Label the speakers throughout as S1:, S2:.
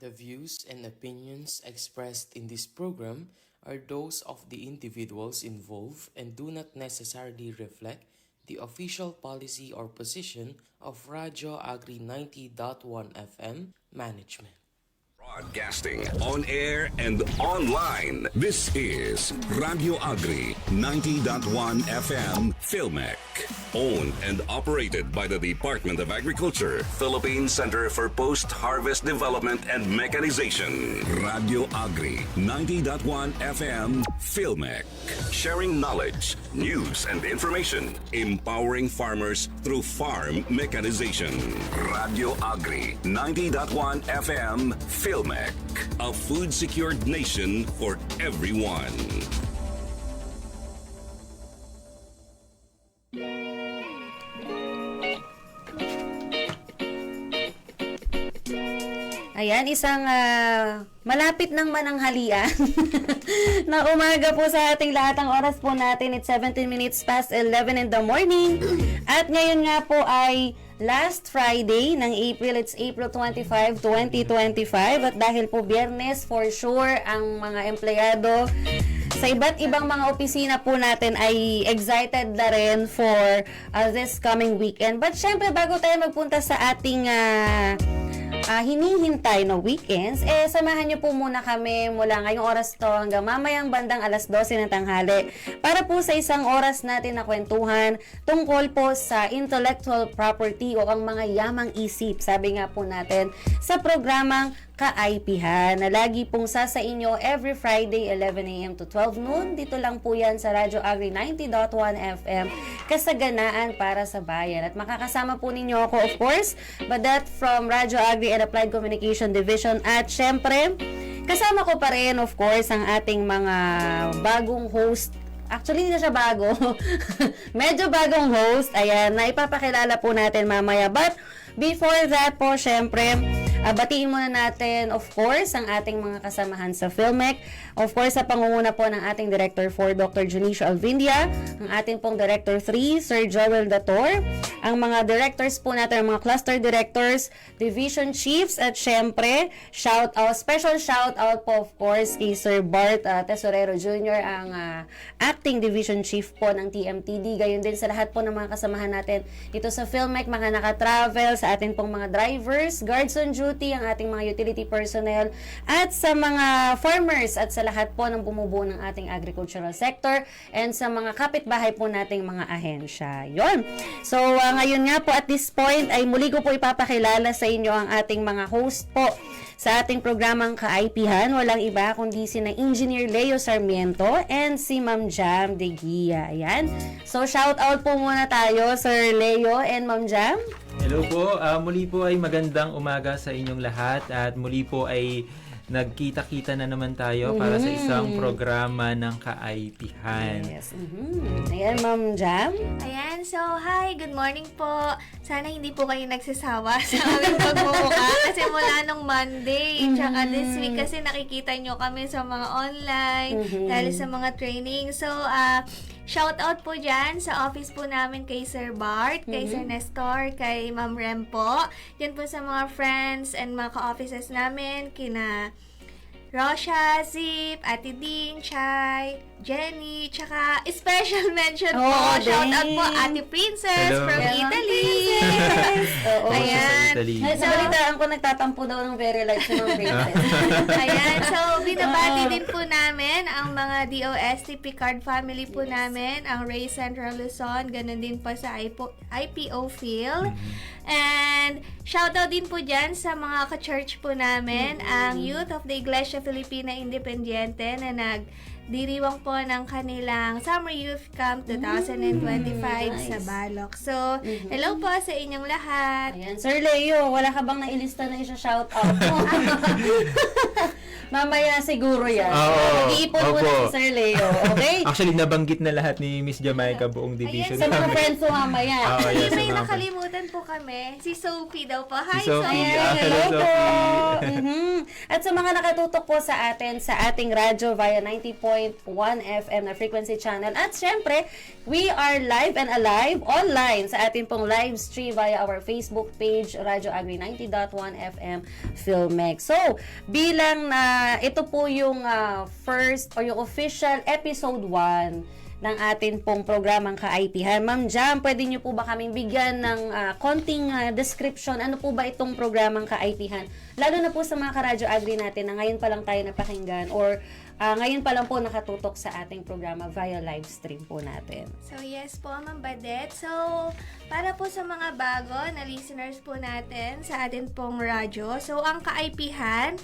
S1: The views and opinions expressed in this program are those of the individuals involved and do not necessarily reflect the official policy or position of Radyo Agri 90.1 FM management.
S2: Broadcasting on air and online. This is Radio Agri 90.1 FM Filmec. Owned and operated by the Department of Agriculture, Philippine Center for Post-Harvest Development and Mechanization. Radio Agri 90.1 FM Filmec. Sharing knowledge, news, and information. Empowering farmers through farm mechanization. Radio Agri 90.1 FM Filmec. A food-secured nation for everyone.
S3: Ayan, isang malapit ng mananghalian na umaga po sa ating lahat. Ang oras po natin, it's 17 minutes past 11 in the morning. At ngayon nga po ay last Friday ng April. It's April 25, 2025. At dahil po Biyernes, for sure, ang mga empleyado sa iba't ibang mga opisina po natin ay excited na rin for this coming weekend. But syempre, bago tayo magpunta sa ating hinihintay na weekends, samahan niyo po muna kami mula ngayong oras to hanggang mamayang bandang alas 12 ng tanghali para po sa isang oras natin na kwentuhan tungkol po sa intellectual property o ang mga yamang isip. Sabi nga po natin sa programang Kaaypihan na lagi pong sa inyo every Friday 11 a.m. to 12 noon. Dito lang po yan sa Radyo Agri 90.1 FM, kasaganaan para sa bayan. At makakasama po ninyo ako, of course, Badat from Radyo Agri and Applied Communication Division. At syempre, kasama ko pa rin, of course, ang ating mga bagong host. Actually, hindi na siya bago. Medyo bagong host. Ayan, na ipapakilala po natin mamaya. But before that po, syempre, batiin muna natin, of course, ang ating mga kasamahan sa Filmec. Of course, sa pangunguna po ng ating Director 4, Dr. Junicio Alvindia, ang ating pong Director 3, Sir Joel Dator, ang mga directors po natin, ang mga cluster directors, division chiefs, at syempre, special shout out po, of course, kay Sir Bart Tesorero Jr., ang acting division chief po ng TMTD. Gayon din sa lahat po ng mga kasamahan natin ito sa Filmec, mga naka-travel, sa ating pong mga drivers, guards on duty, ang ating mga utility personnel, at sa mga farmers at sa lahat po ng bumubuo ng ating agricultural sector and sa mga kapitbahay po nating mga ahensya. Yon. So, ngayon nga po at this point ay muli ko po ipapakilala sa inyo ang ating mga host po sa ating programang Kaaypihan. Walang iba kundi si na Engineer Leo Sarmiento and si Ma'am Jam De Guia. Ayan. So, shout out po muna tayo, Sir Leo and Ma'am Jam.
S4: Hello po, muli po ay magandang umaga sa inyong lahat at muli po ay nagkita-kita na naman tayo para sa isang programa ng Kaaypihan.
S3: Yes. Ayan, Ma'am Jam.
S5: Ayan, so hi, good morning po. Sana hindi po kayo nagsasawa sa aming pagmumuka kasi mula nung Monday, tsaka this week kasi nakikita nyo kami sa mga online, dahil sa mga training. So, shout out po dyan sa office po namin kay Sir Bart, kay Sir Nestor, kay Ma'am Rem po. Yan po sa mga friends and mga ka-offices namin, kina Rosha, Zip, Ate Ding, Chai, Jenny, tsaka special mention po, shout out po Ate Princess.
S4: Hello.
S5: From Italy. Ayan.
S3: Nabalitaan ko nagtatampo daw ng very light sa mga Princess.
S5: Ayan, so binabati din po namin ang mga DOST Picard family po namin, ang Ray Central Luzon, ganun din po sa IPO Field. And shoutout din po dyan sa mga ka-church po namin, ang Youth of the Iglesia Filipina Independiente na nagdiriwang po ng kanilang Summer Youth Camp 2025 sa Balok. So, hello po sa inyong lahat.
S3: Ayan, Sir Leo, wala ka bang nailista na isa-shoutout mo? Mamaya siguro yan.
S4: Oo.
S3: Mag-iipon muna
S4: Opo.
S3: si Sir Leo. Okay?
S4: Actually, nabanggit na lahat ni Miss Jamaica buong division.
S3: Sa mga friends mo mamaya.
S4: Oo,
S5: Ay,
S4: yes,
S5: may
S4: sa mga-
S5: nakalimutan po kami. Si Sophie daw po. Hi,
S4: Si Sophie.
S5: Sophie.
S4: Ah, hello,
S3: Hello po!
S4: Sophie.
S3: Mhm. At sa mga nakatutok po sa atin sa ating radyo via 90.1 FM na frequency channel. At syempre, we are live and alive online sa ating pong live stream via our Facebook page, Radyo Agri 90.1 FM Filmex. So, bilang na ito po yung first or yung official episode 1 ng atin pong programang Kaaypihan. Ma'am Jam, pwede niyo po ba kaming bigyan ng konting description? Ano po ba itong programang Kaaypihan? Lalo na po sa mga karadyo agri natin na ngayon pa lang tayo napakinggan or ngayon pa lang po nakatutok sa ating programa via live stream po natin.
S5: So, yes po, Ma'am Badet. So, para po sa mga bago na listeners po natin sa atin pong radyo, so, ang Kaaypihan,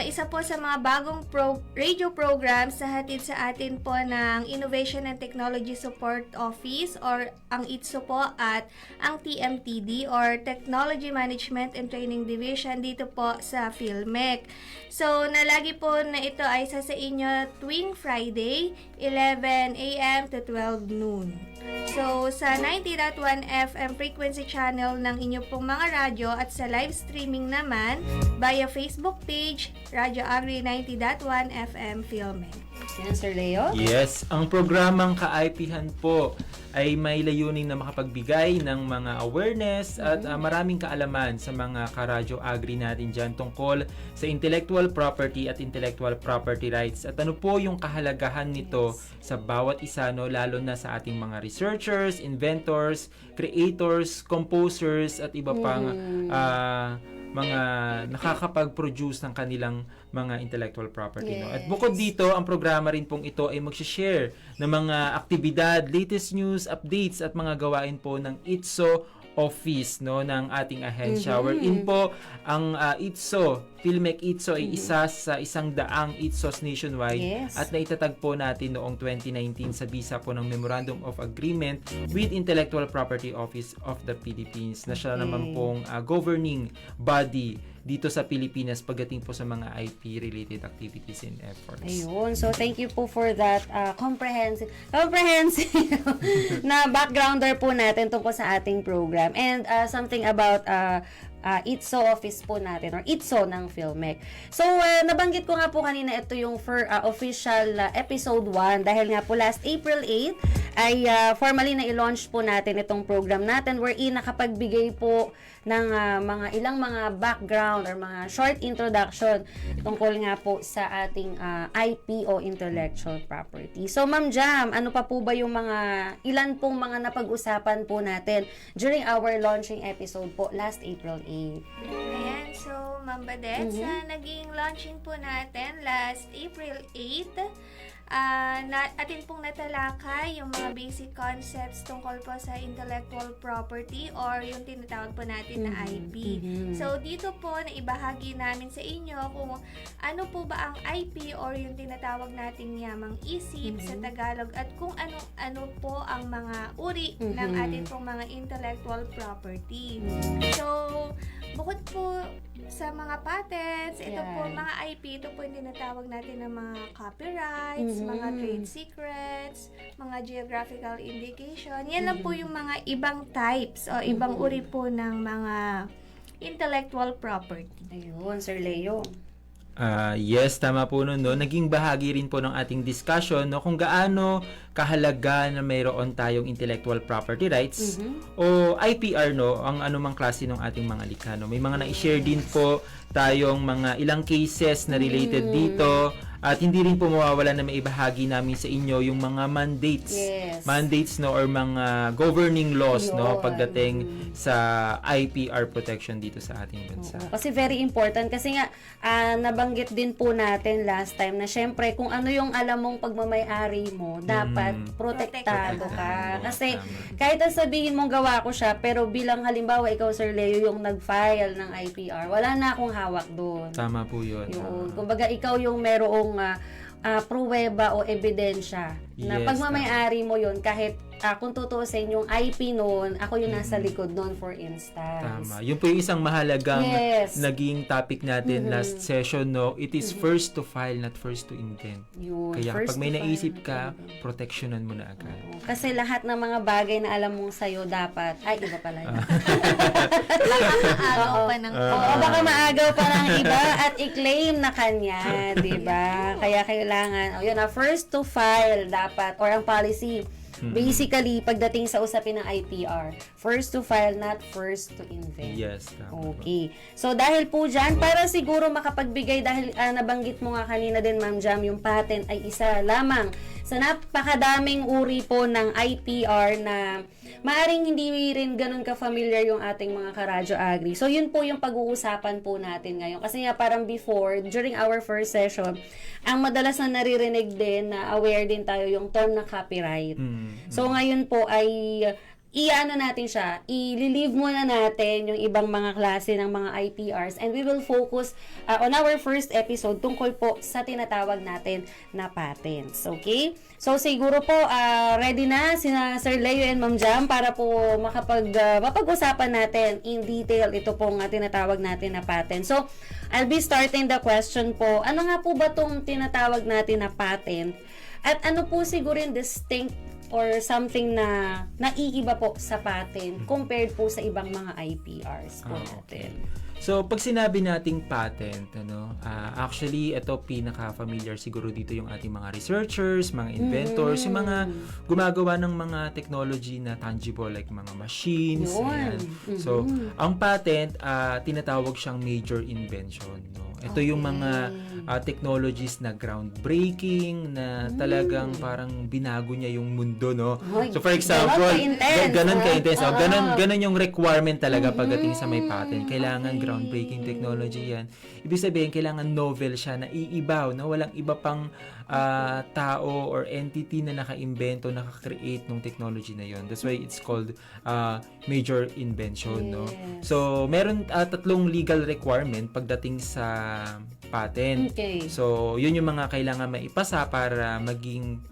S5: isa po sa mga bagong radio programs na hatid sa atin po ng Innovation and Technology Support Office or ang ITSO po at ang TMTD or Technology Management and Training Division dito po sa Filmec. So, nalagi po na ito ay sa inyo tuwing Friday, 11 a.m. to 12 noon. So, sa 90.1 FM frequency channel ng inyo pong mga radyo at sa live streaming naman via Facebook page, Radyo Agri 90.1 FM Filming.
S3: Yan, Sir Leo?
S4: Yes, ang programang Kaaypihan po ay may layunin na makapagbigay ng mga awareness at maraming kaalaman sa mga karadyo agri natin dyan tungkol sa intellectual property at intellectual property rights. At ano po yung kahalagahan nito sa bawat isa, no, lalo na sa ating mga researchers, inventors, creators, composers at iba pang mga nakakapag-produce ng kanilang mga intellectual property. No? At bukod dito, ang programa rin pong ito ay mag-share ng mga aktibidad, latest news, updates at mga gawain po ng ITSO office, no, ng ating ahensya. Wherein po ang ITSO, Filmec ITSO ay isa sa 100 ITSOs nationwide at naitatagpo natin noong 2019 sa bisa po ng Memorandum of Agreement with Intellectual Property Office of the Philippines na siya naman pong governing body dito sa Pilipinas pagdating po sa mga IP-related activities and efforts.
S3: Ayun. So, thank you po for that comprehensive na backgrounder po natin tungkol sa ating program. And something about ITSO office po natin or ITSO ng Filmec. So, nabanggit ko nga po kanina ito yung official episode 1 dahil nga po last April 8 ay formally na i-launch po natin itong program natin wherein nakapagbigay po ng ilang mga background or mga short introduction tungkol nga po sa ating IP o intellectual property. So, Ma'am Jam, ano pa po ba yung ilan pong mga napag-usapan po natin during our launching episode po last April 8?
S5: Ayan, so Ma'am Badet, sa naging launching po natin last April 8, atin pong natalakay yung mga basic concepts tungkol po sa intellectual property or yung tinatawag po natin na IP. So, dito po naibahagi namin sa inyo kung ano po ba ang IP or yung tinatawag nating yamang isip sa Tagalog at kung ano po ang mga uri ng atin pong mga intellectual property. So, bukod po sa mga patents, ito po mga IP, ito po yung tinatawag natin ng mga copyrights, mga trade secrets, mga geographical indication. Yan lang po yung mga ibang types o ibang uri po ng mga intellectual property.
S3: Ayun, Sir Leo.
S4: Yes, tama po nun, no? Naging bahagi rin po ng ating discussion, no, kung gaano kahalaga na mayroon tayong intellectual property rights o IPR, no, ang anumang klase ng ating mga likha, no. May mga na-share din po tayong mga ilang cases na related dito at hindi rin po mawawala na maibahagi namin sa inyo yung mga mandates, no, or mga governing laws, no, pagdating sa IPR protection dito sa ating bansa.
S3: Kasi very important kasi nga nabanggit din po natin last time na syempre kung ano yung alam mong pagmamay-ari mo, dapat protektado ka. Kasi kahit sabihin mong gawa ko siya, pero bilang halimbawa ikaw, Sir Leo, yung nag-file ng IPR, wala na akong hawak doon.
S4: Tama po yun.
S3: Kumbaga ikaw yung merong pruweba o ebidensya na
S4: Yes,
S3: pagmamay-ari mo yun kahit kung tutuusin yung IP noon, ako yung nasa likod noon, for instance.
S4: Tama. Yun po yung isang mahalagang
S3: Yes.
S4: naging topic natin last session, no? It is first to file, not first to invent.
S3: Yun,
S4: Kaya
S3: first
S4: pag may
S3: to file,
S4: naisip
S3: not
S4: ka,
S3: to invent.
S4: protectionan mo na agad.
S3: Kasi lahat ng mga bagay na alam mong sa'yo dapat, ay, iba pala yun.
S5: Maagaw pa ng
S3: Oo, baka maagaw pa ng iba at i-claim na kanya, di ba? Kaya kailangan, yun na, first to file dapat, or ang policy, basically, pagdating sa usapin ng IPR, first to file, not first to invent.
S4: Yes, tama.
S3: Okay. So, dahil po dyan, para siguro makapagbigay, dahil nabanggit mo nga kanina din, Ma'am Jam, yung patent ay isa lamang sa napakadaming uri po ng IPR na maaring hindi rin ganun ka-familiar yung ating mga karadyo agri. So, yun po yung pag-uusapan po natin ngayon. Kasi nga parang before, during our first session, ang madalas na naririnig din na aware din tayo yung term na copyright. So, ngayon po ay i-ano natin siya, i-leave muna natin yung ibang mga klase ng mga IPRs and we will focus on our first episode tungkol po sa tinatawag natin na patents. Okay? So, siguro po, ready na sina Sir Leo and Ma'am Jam para po mapag-usapan natin in detail ito pong tinatawag natin na patent. So, I'll be starting the question po. Ano nga po ba itong tinatawag natin na patent? At ano po siguro yung distinct or something na naiiba po sa patent compared po sa ibang mga IPRs po natin.
S4: So, pag sinabi nating patent, actually, ito pinaka-familiar siguro dito yung ating mga researchers, mga inventors, yung mga gumagawa ng mga technology na tangible like mga machines.
S3: Yun.
S4: Ayan. So, ang patent, tinatawag siyang major invention. No? Ito yung mga technologies na groundbreaking, na talagang parang binago niya yung mundo, no?
S3: Ay,
S4: So, for example,
S3: ganon ka-intense,
S4: ganon yung requirement talaga pagdating sa may patent. Kailangan groundbreaking technology yan. Ibig sabihin, kailangan novel siya na iibaw, no? Walang iba pang tao or entity na naka-invento, naka-create ng technology na yon. That's why it's called major invention, no? So, meron tatlong legal requirement pagdating sa patent.
S3: Okay.
S4: So, yun yung mga kailangan maipasa para maging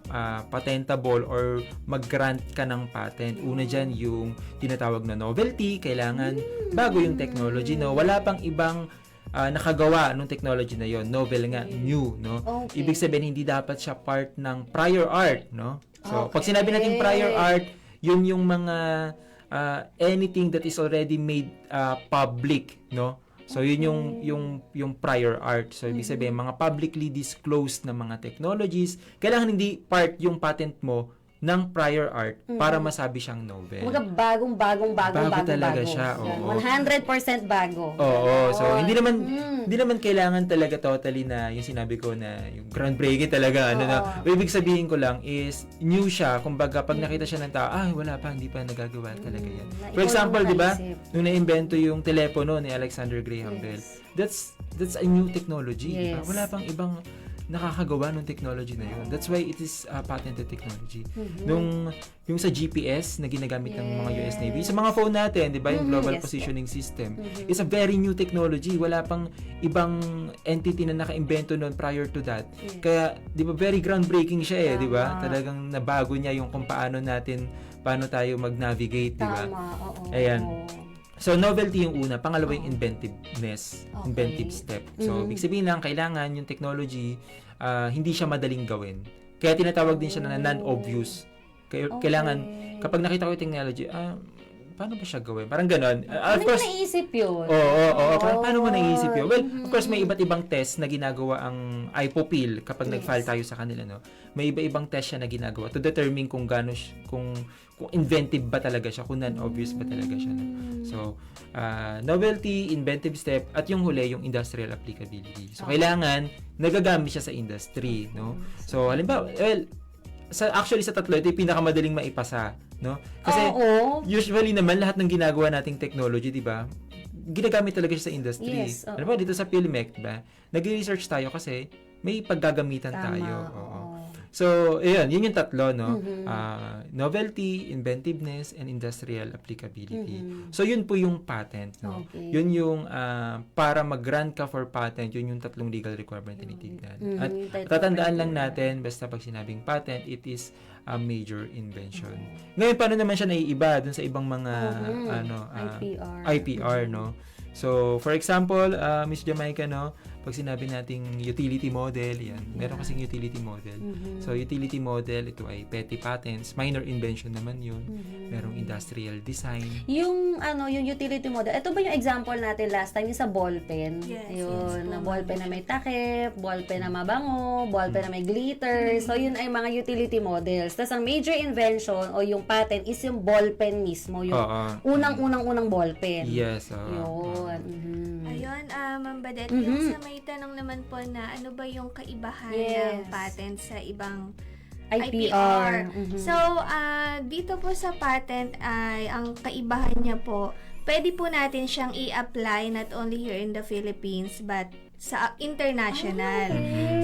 S4: patentable or mag-grant ka ng patent. Una dyan, yung tinatawag na novelty. Kailangan bago yung technology, no? Wala pang ibang nakagawa nung technology na yon, novel nga, new, no?
S3: Okay.
S4: Ibig sabihin, hindi dapat siya part ng prior art, no? So, pag sinabi natin prior art, yun yung mga anything that is already made public, no? So, yun yung prior art. So, ibig sabihin, mga publicly disclosed na mga technologies, kailangan hindi part yung patent mo ng prior art para masabi siyang novel.
S3: Mga bagong
S4: talaga siya, oo.
S3: 100% bago.
S4: Oo, so hindi naman kailangan talaga totally na yung sinabi ko na yung groundbreaking talaga na. Ibig sabihin ko lang is new siya. Kumbaga pag nakita siya ng tao, wala pa, hindi pa nagagawa talaga yan. For example, 'di ba? Nung na-imbento yung telepono ni Alexander Graham Bell, that's a new technology.
S3: Yes.
S4: Wala pang ibang nakakagawa ng technology na yun. That's why it is patented technology. Yung sa GPS na ginagamit ng mga US Navy, sa mga phone natin, di ba, yung Global Positioning System, it's a very new technology. Wala pang ibang entity na naka-invento noon prior to that. Kaya, di ba, very groundbreaking siya di ba? Talagang nabago niya yung kung paano tayo mag-navigate, di ba?
S3: Tama, oo.
S4: Ayan. So, novelty yung una. Pangalawa yung inventiveness.
S3: Okay.
S4: Inventive step. So, ibig sabihin lang, kailangan yung technology, hindi siya madaling gawin. Kaya tinatawag din siya na non-obvious. Kailangan, kapag nakita ko yung technology, paano ba siya gawin? Parang ganon.
S3: Ano yung naisip yun?
S4: Oo. Paano mo naisip yun? Well, of course, may iba't ibang test na ginagawa ang IPOPIL kapag nag-file tayo sa kanila, no? May iba-ibang test siya na ginagawa to determine kung kung inventive ba talaga siya, kung non-obvious ba talaga siya. No? So, novelty, inventive step, at yung huli, yung industrial applicability. So, kailangan nagagamit siya sa industry, no? So, halimbawa, actually sa tatlo, ito yung pinakamadaling maipasa, no? Kasi, usually naman, lahat ng ginagawa nating technology, di ba, ginagamit talaga siya sa industry.
S3: Yes, oo.
S4: Halimbawa, dito sa PhilMech, di ba, nag-research tayo kasi may paggagamitan tayo. Oo. So, yun yung tatlo, no? Novelty, inventiveness, and industrial applicability. So, yun po yung patent, no?
S3: Okay.
S4: Yun yung para mag-grant ka for patent, yun yung tatlong legal requirement tinitignan. At tatandaan lang natin, basta pag sinabing patent, it is major invention. Ngayon, paano naman siya naiiba dun sa ibang mga IPR, no? So, for example, Miss Jamaica, no, pag sinabi nating utility model, yan. Meron kasing utility model. So, utility model, ito ay petty patents. Minor invention naman yun. Merong industrial design.
S3: Yung utility model, ito ba yung example natin last time, yung sa ballpen?
S5: Yes,
S3: Yun,
S5: yes,
S3: na ballpen na may takip, ballpen na mabango, ballpen na may glitter. So, yun ay mga utility models. Tapos, ang major invention o yung patent is yung ballpen mismo. Yung unang-unang ballpen.
S4: Yes.
S3: Yun.
S5: Ayun, Ma'am Badet, yung sa may tanong naman po na ano ba yung kaibahan ng patent sa ibang IPR. So, dito po sa patent ay ang kaibahan niya po, pwede po natin siyang i-apply not only here in the Philippines but sa international.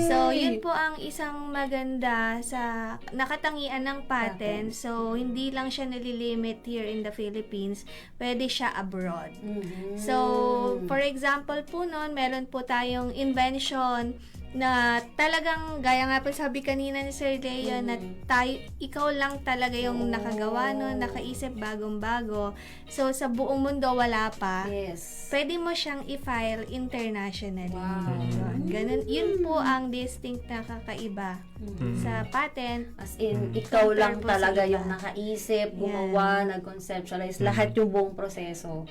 S5: So, yun po ang isang maganda sa nakatangian ng patent. So, hindi lang siya nalilimit here in the Philippines, pwede siya abroad. So, for example po noon, meron po tayong invention na talagang, gaya nga po sabi kanina ni Sir Leo, na ikaw lang talaga yung nakagawa nun, nakaisip bagong-bago. So, sa buong mundo wala pa.
S3: Yes.
S5: Pwede mo siyang i-file internationally.
S3: Wow.
S5: Ganun. Yun po ang distinct na kakaiba sa patent.
S3: As in, ikaw lang
S5: Compare po sa
S3: talaga
S5: iba.
S3: yung nakaisip, gumawa, nag-conceptualize, lahat yung buong proseso.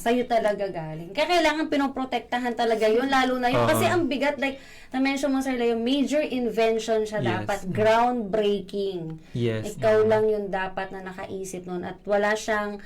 S3: Sa'yo talaga galing. Kaya kailangan pinoprotektahan talaga yun, lalo na yun. Kasi ang bigat, like, na-mention mo, Sir Leo, major invention siya dapat, groundbreaking.
S4: Yes.
S3: Ikaw lang yung dapat na nakaisip nun at wala siyang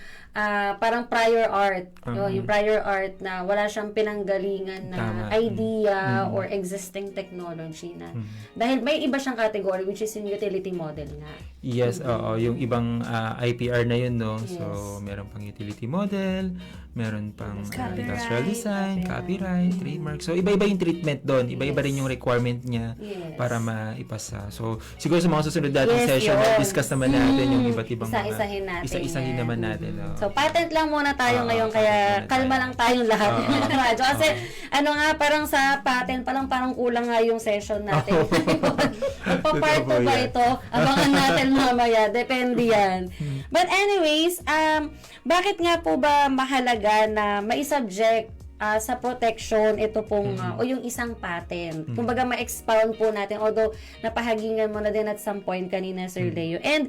S3: parang prior art. Yung prior art na wala siyang pinanggalingan na idea or existing technology na. Dahil may iba siyang category which is yung utility model nga.
S4: Yes, oo. Yung ibang IPR na yun, no?
S3: Yes.
S4: So, meron pang utility model, meron pang
S5: Copyright.
S4: industrial design, copyright, trademark. So, iba-iba yung treatment doon. Iba-iba rin yung requirement niya para maipasa. So, siguro sa mga susunod nating session,
S3: yun.
S4: discuss naman natin yung iba't ibang
S3: Isa-isahin natin
S4: isa-isahin
S3: yan.
S4: naman natin. No?
S3: So, patent lang muna tayo ngayon, kaya
S4: patent muna
S3: kalma
S4: tayo.
S3: lang tayong lahat. Radyo. Kasi, parang sa patent, parang kulang nga yung session natin. Magpa-part 2 ba ito? Abangan natin mamaya. Depende yan. But anyways, bakit nga po ba mahalaga na mai-subject sa protection ito pong o yung isang patent. Kumbaga ma-expound po natin, although napahagingan mo na din at some point kanina, Sir Leo. And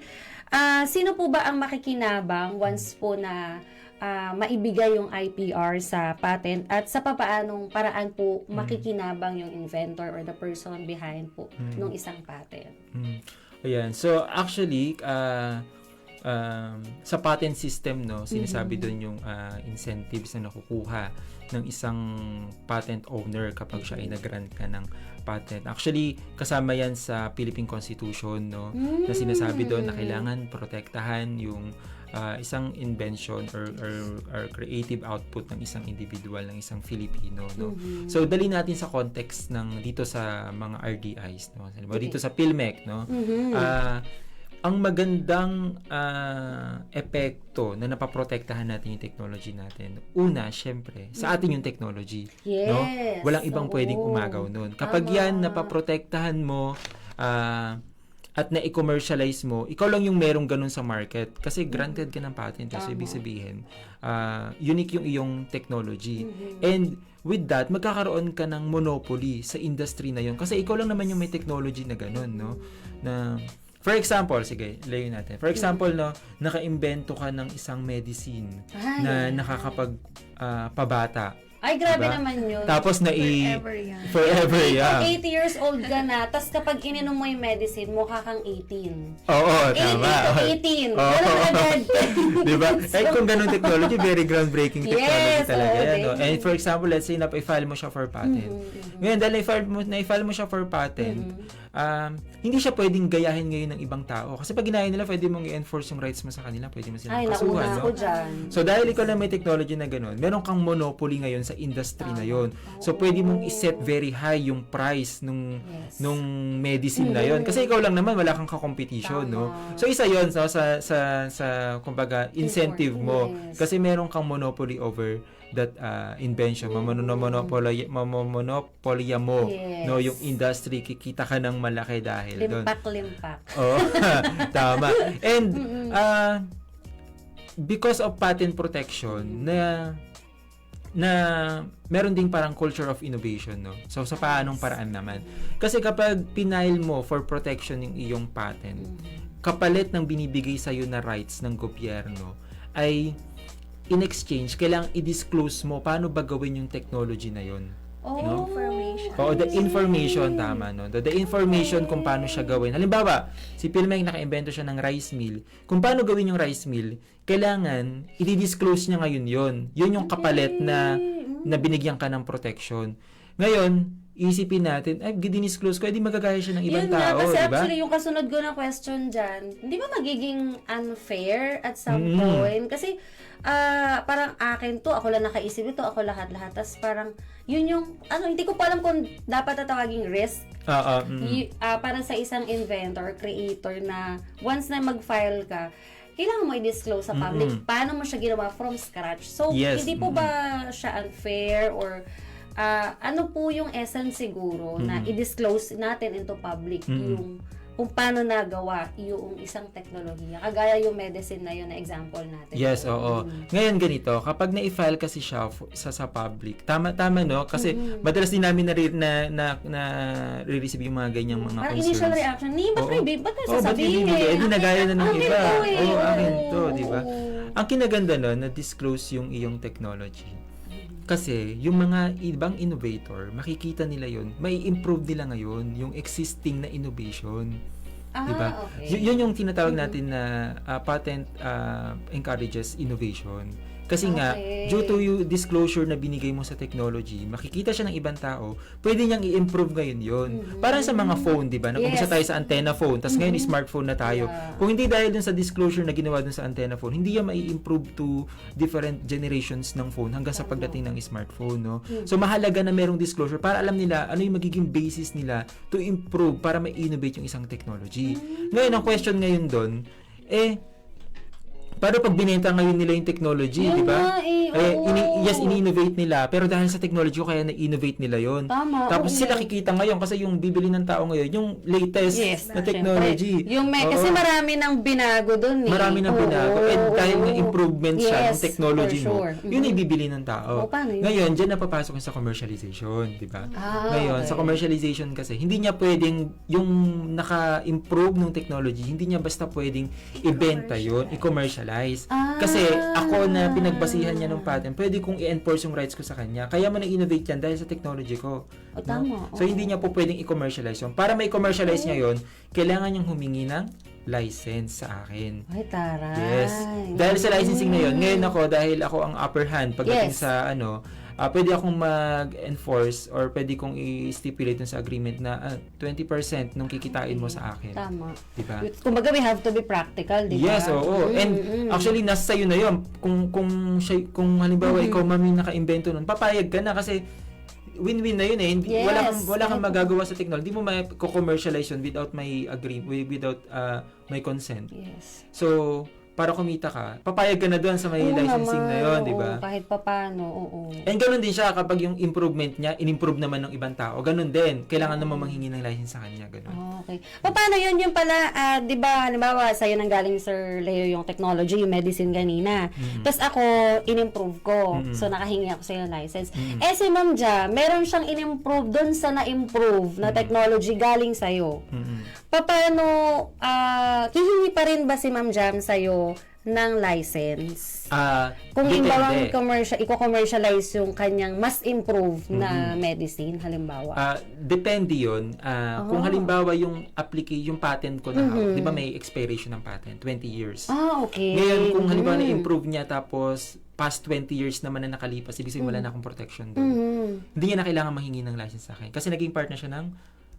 S3: sino po ba ang makikinabang once po na maibigay yung IPR sa patent at sa papaanong paraan po makikinabang yung inventor or the person behind po nung isang patent?
S4: Ayan. So, actually, sa patent system, no, sinasabi doon yung incentives na nakukuha ng isang patent owner kapag siya ay nag-grant ka ng patent. Actually, kasama yan sa Philippine Constitution, no, na sinasabi doon na kailangan protektahan yung isang invention or creative output ng isang individual, ng isang Filipino, no. So, dali natin sa context ng dito sa mga RDIs, no. Dito sa PhilMec, no. Ang magandang epekto na napaprotektahan natin yung technology natin. Una, syempre, sa atin yung technology.
S3: Yes.
S4: No? Walang ibang pwedeng umagaw nun. Kapag yan napaprotektahan mo at na-commercialize mo, ikaw lang yung merong ganun sa market. Kasi granted ka ng patent. So, ibig sabihin, unique yung iyong technology. And with that, magkakaroon ka ng monopoly sa industry na yun. Kasi ikaw lang naman yung may technology na ganun, no? Na for example, sige, layo natin. For example, no, naka-imbento ka ng isang medicine na nakakapagpabata.
S3: Ay, grabe
S4: Diba?
S3: naman yun.
S4: Tapos
S5: Forever yan.
S4: Forever, yeah.
S3: 80 years old ka na, tapos kapag ininom mo yung medicine, mukha kang 18.
S4: Oo,
S3: 80
S4: tama.
S3: to 18.
S4: Oo.
S3: Ganun agad.
S4: Diba? Kahit kung ganun technology, very groundbreaking technology
S3: Yes,
S4: talaga
S3: oo,
S4: yan. No?
S3: din.
S4: And for example, let's say na-file mo siya for patent. Ngayon, dahil na-file mo siya for patent, hindi siya pwedeng gayahin ngayon ng ibang tao. Kasi pag ginaya nila, pwede mong i-enforce yung rights mo sa kanila, pwede mo silang
S3: Ay,
S4: kasuhan.
S3: nauna
S4: No?
S3: ako dyan.
S4: So, dahil ikaw na may technology na ganun, meron kang monopoly ngayon sa industry na yon. So, pwede mong iset very high yung price nung medicine na yon. Kasi ikaw lang naman, wala kang ka-competition, no? So, isa yon, so, sa kumbaga, incentive mo.
S3: Yes.
S4: Kasi meron kang monopoly over invention, mamomonopolya mo,
S3: Yes.
S4: no, yung industry, kikita ka ng malaki dahil doon.
S3: Limpak.
S4: Oh, tama. And because of patent protection na meron ding parang culture of innovation, no? So sa paanong paraan naman? Kasi kapag pinail mo for protection yung iyong patent, kapalit ng binibigay sa na rights ng gobyerno ay in exchange kailangang i-disclose mo paano ba gawin yung technology na yon.
S3: Oh,
S4: No?
S5: Information.
S4: Oo, the information, tama, no? The information kung paano siya gawin. Halimbawa, si Pilmeng naka-invento siya ng rice mill. Kung paano gawin yung rice mill, kailangan i-disclose niya ngayon yon. Yun yung kapalit na binigyan ka ng protection. Ngayon, isipin natin, ay, dinisclose ko, edi magagaya siya ng ibang
S3: Yun nga,
S4: tao,
S3: kasi
S4: di ba?
S3: actually yung kasunod ko na question dyan, hindi ba magiging unfair at some point? Kasi parang akin to, ako lang nakaisip ito, ako lahat-lahat. Tapos parang, yun yung, hindi ko pa alam kung dapat tatawaging risk para sa isang inventor, creator na once na mag-file ka, kailangan mo i-disclose sa public paano mo siya ginawa from scratch. So,
S4: Yes.
S3: hindi po ba siya unfair or ano po yung essence siguro na i-disclose natin into public yung kung paano nagawa yung isang teknolohiya. Kagaya yung medicine na yun na example natin.
S4: Yes, oo. Ngayon ganito, kapag na-file kasi siya sa public, tama no? Kasi madalas din namin na-receive yung mga ganyang mga
S3: Parang
S4: concerns.
S3: initial reaction, ba't
S4: Oo.
S3: may babe? Ba't
S4: Oh, ba't
S3: sasabihin?
S4: ibibigay? Eh, di nagaya na ng
S3: Akin
S4: iba.
S3: to eh.
S4: Oo, akin to,
S3: Oo.
S4: di ba? Ang kinaganda nun, na-disclose yung iyong technology. Kasi, yung mga ibang innovator, makikita nila yon, may improve nila ngayon yung existing na innovation. Diba?
S3: Okay.
S4: Yun yung tinatawag natin na patent encourages innovation. Kasi nga,
S3: Okay.
S4: due to yung disclosure na binigay mo sa technology, makikita siya ng ibang tao, pwede niyang i-improve ngayon yun. Parang sa mga phone, di ba? Nag-umpisa
S3: Yes.
S4: tayo sa antenna phone, tas ngayon smartphone na tayo.
S3: Yeah.
S4: Kung hindi dahil dun sa disclosure na ginawa dun sa antenna phone, hindi yan mai-improve to different generations ng phone hanggang sa pagdating ng smartphone, no? So, mahalaga na merong disclosure para alam nila ano yung magiging basis nila to improve para ma-innovate yung isang technology. Ngayon, ang question ngayon dun, paano pag binenta ngayon nila yung technology,
S3: Yun
S4: di ba?
S3: nga oo.
S4: Yes, ini-innovate nila, pero dahil sa technology ko kaya na-innovate nila yon.
S3: Tama,
S4: Tapos
S3: oo.
S4: sila kikita ngayon kasi yung bibili ng tao ngayon, yung latest na technology.
S3: Syempre. Yung
S4: Oo.
S3: kasi marami nang binago dun eh.
S4: Marami nang binago. And dahil nga improvement siya ng
S3: Yes,
S4: technology
S3: for
S4: mo,
S3: sure.
S4: yun ay bibili ng tao.
S3: O, paano yun?
S4: Ngayon, dyan napapasok yung sa commercialization, di ba? Ngayon,
S3: Okay.
S4: sa commercialization kasi, hindi niya pwedeng, yung naka-improve ng technology, hindi niya basta pwedeng ibenta yun, i-commercialize. Kasi ako na pinagbasihan niya ng patent, pwede kong i-enforce yung rights ko sa kanya. Kaya mo na-innovate yan dahil sa technology ko.
S3: O, tama.
S4: So, hindi niya po pwedeng i-commercialize yun. Para may commercialize niya yun, kailangan niyang humingi ng license sa akin.
S3: Ay, taray.
S4: Yes. Dahil sa licensing na yun, ngayon ako, dahil ako ang upper hand pagdating
S3: Yes.
S4: sa pwede akong mag-enforce or pwede kong i-stipulate dun sa agreement na 20% nung kikitain mo sa akin.
S3: Tama.
S4: Diba?
S3: Kumbaga, we have to be practical, di ba?
S4: Yes, oo. And actually, nasa sa'yo na yun. Kung halimbawa ikaw mami naka-invento nun, papayag ka na kasi win-win na yun eh.
S3: Yes.
S4: Wala kang magagawa sa technology. Hindi mo ma-commercialize yun without my without my consent.
S3: Yes.
S4: So, para kumita ka, papayag ka na doon sa may
S3: Oo
S4: licensing
S3: naman,
S4: na yun, di
S3: oo,
S4: ba?
S3: kahit papano, oo.
S4: And ganun din siya kapag yung improvement niya, in-improve naman ng ibang tao. Ganun din. Kailangan naman manghingi ng license sa kanya. Ganun.
S3: Okay. Paano yun yung pala, di ba, halimbawa, sa'yo nang galing Sir Leo yung technology, yung medicine kanina. Tapos ako, in-improve ko. So, nakahingi ako sa'yo ng license. Si Ma'am Ja, meron siyang in-improve doon sa na-improve na technology galing sa'yo. Paano, hihingi pa rin ba si Ma'am Jam sa'yo ng license? Kung
S4: Depende.
S3: i-commercialize yung kanyang mas improved na medicine, halimbawa.
S4: Depende yun. Kung halimbawa yung yung patent ko na hawak, di ba may expiration ng patent? 20 years.
S3: Okay.
S4: Ngayon, kung halimbawa na-improve niya tapos past 20 years naman na nakalipas, ibig sabihin wala na akong protection doon. Hindi niya na kailangan manghingi ng license sa akin. Kasi naging part na siya ng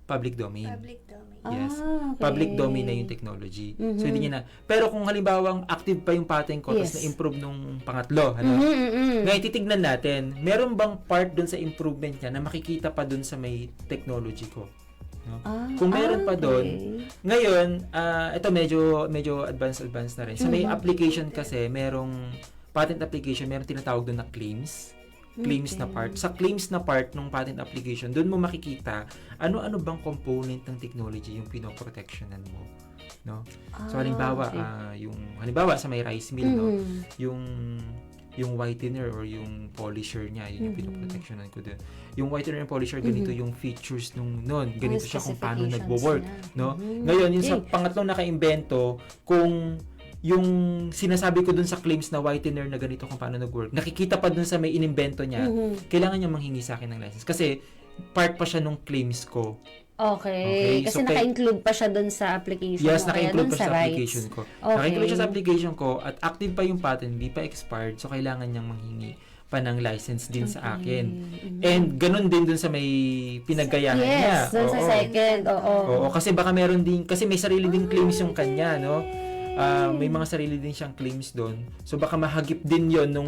S4: public domain.
S5: Public domain.
S4: Yes.
S3: Okay.
S4: Public domain na yung technology. So, hindi niya na. Pero kung halimbawa active pa yung patent ko, tapos
S3: Yes.
S4: na-improve nung pangatlo, ngayon titignan natin, meron bang part dun sa improvement niya na makikita pa dun sa may technology ko? No? Kung meron pa dun, ngayon, ito medyo advanced na rin. Sa may application kasi, merong patent application, meron tinatawag dun na claims. claims na part. Sa claims na part ng patent application, doon mo makikita ano-ano bang component ng technology yung pinoprotectionan mo, no? So halimbawa, halimbawa sa may rice mill, no, yung whitener or yung polisher niya, yun yung pinoprotectionan ko doon. Yung whitener and polisher, ganito yung features noon, ganito siya kung paano nagwo-work, no? Ngayon, yung sa pangatlong nakaimbento, kung yung sinasabi ko dun sa claims na whitener na ganito kung paano nag-work, nakikita pa dun sa may inimbento niya, kailangan niya manghingi sa akin ng license. Kasi part pa siya nung claims ko.
S3: Okay. Kasi
S4: So,
S3: naka-include pa siya dun sa application
S4: Yes,
S3: mo.
S4: naka-include
S3: Kaya
S4: pa
S3: dun
S4: sa
S3: rights.
S4: application ko.
S3: Okay.
S4: Naka-include siya sa application ko at active pa yung patent, hindi pa expired. So, kailangan niyang manghingi pa ng license din sa akin. And ganun din dun sa may pinaggayahan niya.
S3: Yes, dun sa
S4: Oo.
S3: second. Oo.
S4: Oo, kasi baka meron din, kasi may sarili din claims yung kanya, no? May mga sarili din siyang claims doon. So, baka mahagip din yon nung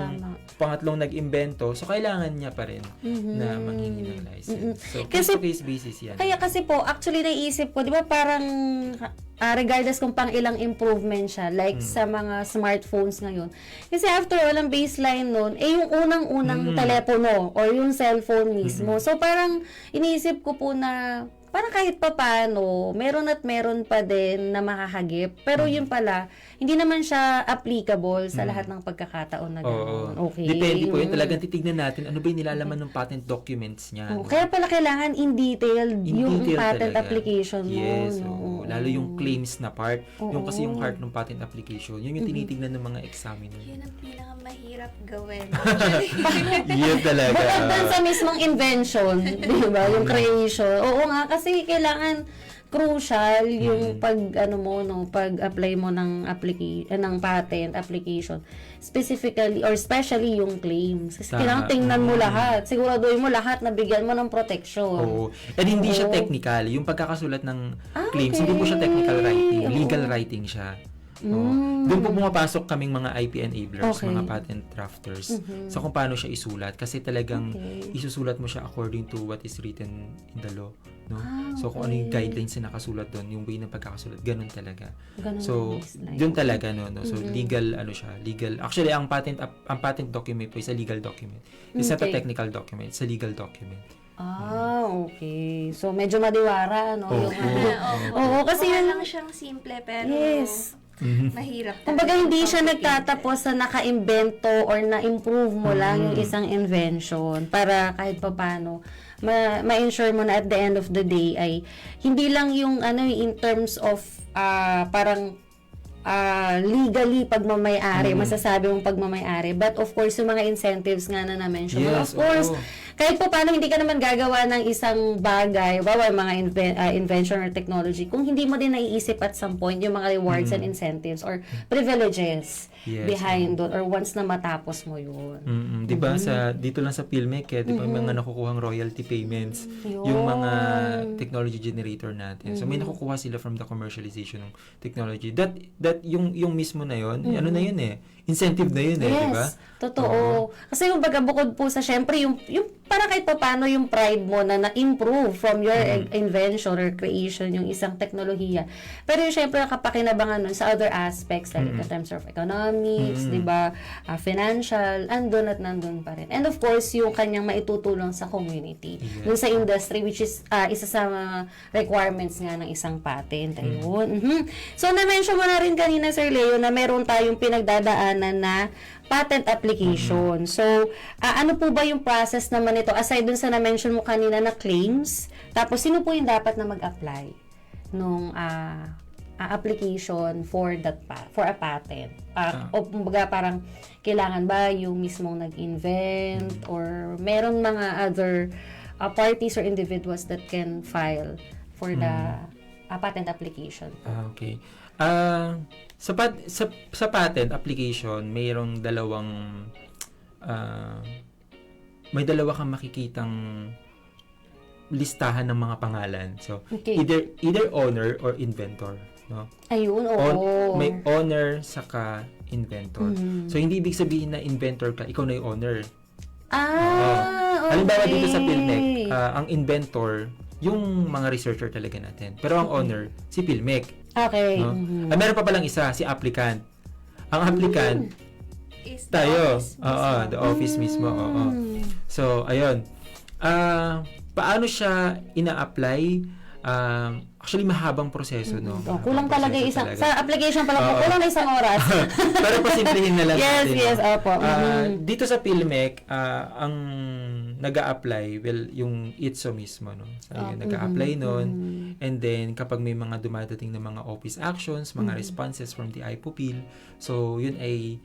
S4: pangatlong nag-imbento. So, kailangan niya pa rin na manghingi ng license. So, case-to-case basis yan.
S3: Kaya kasi po, actually naisip ko, di ba parang regardless kung pang ilang improvement siya, like sa mga smartphones ngayon. Kasi after all, ang baseline nun, yung unang-unang telepono or yung cellphone mismo. So parang iniisip ko po na parang kahit pa paano, meron at meron pa din na makahagip. Pero yun pala, hindi naman siya applicable sa lahat ng pagkakataon na gano'n. Okay.
S4: Depende po yun. Talagang titignan natin ano ba yung nilalaman ng patent documents niya. No?
S3: Kaya pala kailangan in detail yung
S4: detail
S3: patent
S4: talaga.
S3: application mo.
S4: Yes,
S3: no?
S4: lalo yung claims na part. Yung kasi yung heart ng patent application, yun yung tinitignan ng mga examiner.
S5: Yun ang pinakamahirap gawin.
S4: Yun talaga.
S3: Bukod dun sa mismong invention, di ba? Yung creation. Oo nga, kasi kailangan crucial yung pag-apply mo ng ng patent application. Specifically or especially yung claims. Kasi kailangan tingnan mo lahat. Siguraduhin mo lahat na bigyan mo ng protection.
S4: Oo. And hindi siya technical. Yung pagkakasulat ng claims, hindi po siya technical writing. Legal writing siya. Doon po pumapasok kaming mga IP enablers, mga patent drafters, sa kung paano siya isulat. Kasi talagang isusulat mo siya according to what is written in the law. No? So kung ano yung guidelines na nakasulat doon, yung way ng pagkakasulat, ganun talaga. So, doon talaga, no? So, legal, legal. Actually, ang patent document po is a legal document. It's not a technical document, it's a legal document.
S3: Okay. So, medyo madiwara, no? Oo, kasi
S5: Mukha
S3: yun
S5: lang siyang simple, pero mahirap.
S3: Kumbaga, hindi siya nagtatapos sa naka-invento or na-improve mo lang yung isang invention para kahit papano ma-ensure mo na at the end of the day ay hindi lang yung in terms of parang legally pagmamay-ari, masasabi mong pagmamay-ari. But of course, yung mga incentives nga na na-mention mo. Of course, kahit po paano hindi ka naman gagawa ng isang bagay, mga invention or technology, kung hindi mo din naiisip at some point yung mga rewards and incentives or privileges behind doon or once na matapos mo yun.
S4: Di ba dito lang sa PhilMec, di ba yung mga nakukuhang royalty payments, yung mga technology generator natin. So may nakukuha sila from the commercialization ng technology. That yung mismo na yun, ano na yun incentive na yun di ba?
S3: Totoo. Kasi yung bukod po sa syempre yung para kahit pa paano yung pride mo na na-improve from your invention or creation yung isang teknolohiya. Pero yung syempre kapakinabangan nun sa other aspects like in terms of economics, di ba, financial, andun at nandun pa rin. And of course, yung kanyang maitutulong sa community, dun sa industry, which is isa sa mga requirements nga ng isang patent. Ayun. So, na-mention mo na rin kanina, Sir Leo, na meron tayong pinagdadaanan na patent application. So, ano po ba yung process naman ito? Aside dun sa na-mention mo kanina na claims, tapos sino po yung dapat na mag-apply nung application for a patent? O kumbaga parang kailangan ba yung mismong nag-invent or meron mga other parties or individuals that can file for the patent application?
S4: Okay. Sa patent application, mayroong may dalawa kang makikitang listahan ng mga pangalan. So, either owner or inventor, no?
S3: Ayun, oo.
S4: May owner saka inventor. So, hindi ibig sabihin na inventor ka, ikaw na yung owner.
S3: Okay.
S4: Halimbawa dito sa PhilMec, ang inventor, yung mga researcher talaga natin. Pero ang owner, si PhilMec.
S3: Okay.
S4: No? Meron pa palang isa, si applicant. Ang applicant,
S5: is the
S4: Tayo.
S5: office
S4: Oo,
S5: mismo.
S4: the office mismo. Oo. So, ayun. Paano siya ina-apply? Actually, mahabang proseso, no?
S3: Oh,
S4: Mahabang
S3: kulang talaga
S4: proseso
S3: isang,
S4: talaga.
S3: sa application pa lang po,
S4: Oo.
S3: kulang na isang oras.
S4: Pero pasimplihin na lang
S3: Yes,
S4: natin.
S3: yes,
S4: no?
S3: opo.
S4: Dito sa PhilMec, ang nag-a-apply, well, yung ITSO mismo, no? So, yun, nag-a-apply nun. And then, kapag may mga dumadating na mga office actions, mga responses from the IPOPIL, so, yun ay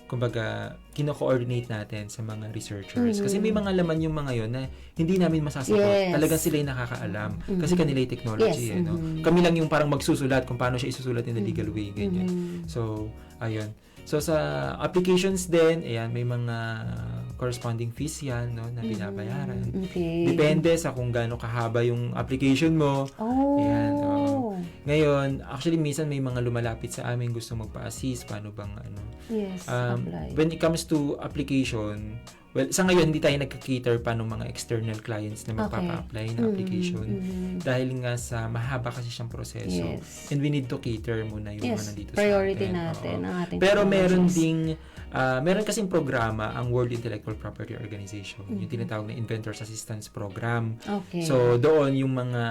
S4: kumbaga, kino-coordinate natin sa mga researchers. Kasi may mga laman yung mga yon na hindi namin masasagot.
S3: Yes.
S4: Talagang sila yung nakakaalam. Kasi kanila yung technology.
S3: Yes.
S4: No? Kami lang yung parang magsusulat kung paano siya isusulat in a legal way. Ganyan. So, ayun. So, sa applications din, ayan, may mga corresponding fees yan, no, na binabayaran.
S3: Okay.
S4: Depende sa kung gaano kahaba yung application mo.
S3: Oh.
S4: Ayan, oo. Ngayon, actually, minsan may mga lumalapit sa amin gusto magpa-assist. Paano bang ano?
S3: Yes, apply.
S4: When it comes to application, well, sa ngayon, hindi tayo nagka-cater pa ng mga external clients na magpapa-apply ng application. Dahil nga sa mahaba kasi siyang proseso.
S3: Yes.
S4: And we need to cater muna yung mga
S3: Yes,
S4: nandito
S3: priority
S4: sa atin.
S3: natin
S4: Oo.
S3: ang ating
S4: Pero meron
S3: technologies.
S4: meron kasing programa ang World Intellectual Property Organization, yung tinatawag na Inventors Assistance Program.
S3: Okay.
S4: So doon yung mga